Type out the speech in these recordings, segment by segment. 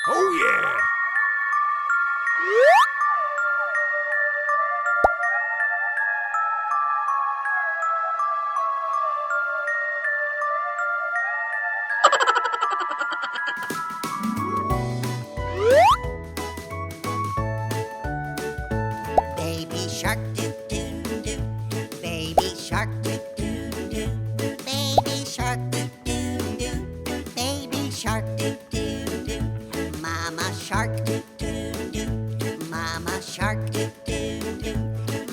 Oh yeah! Baby shark doo doo doo. Baby shark doo doo doo. Baby shark doo doo doo. Baby shark doo doo doo. Mama shark doo doo doo. Mama shark doo doo doo.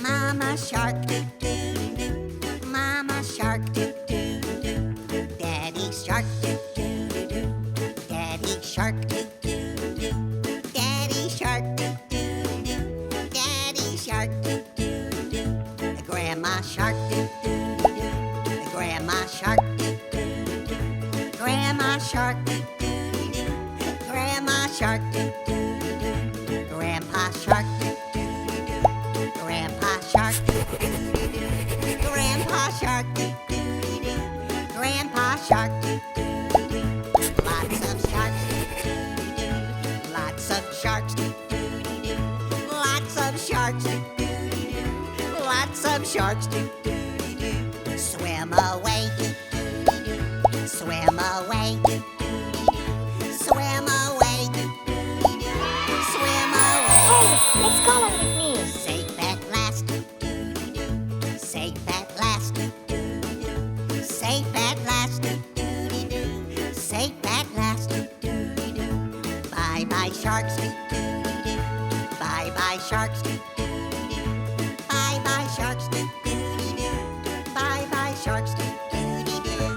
Mama shark doo doo doo. Mama shark doo doo doo. Daddy shark doo doo doo. Daddy shark doo doo doo. Daddy shark doo doo doo. Daddy shark doo doo doo. Grandma shark doo doo doo. Grandma shark doo doo doo. Grandma shark doo doo doo. Grandma shark doo doo doo. Grandpa shark doo doo doo. Grandpa shark doo doo doo. Grandpa shark doo doo doo. Grandpa shark doo doo doo. Lots of sharks doo doo doo. Lots of sharks doo doo doo. Lots of sharks doo doo doo. Lots of sharks doo doo doo. Swim away doo doo doo. Swim away doo doo doo. Swim away doo doo doo. Swim away. Hey, let's go along with me. Safe at last doo doo doo. Safe at last doo doo doo. Safe at last doo doo doo. Safe at last doo doo doo. Bye bye sharks doo doo doo. Bye bye sharks doo doo doo. Bye bye sharks doo doo doo. Bye bye sharks doo doo doo.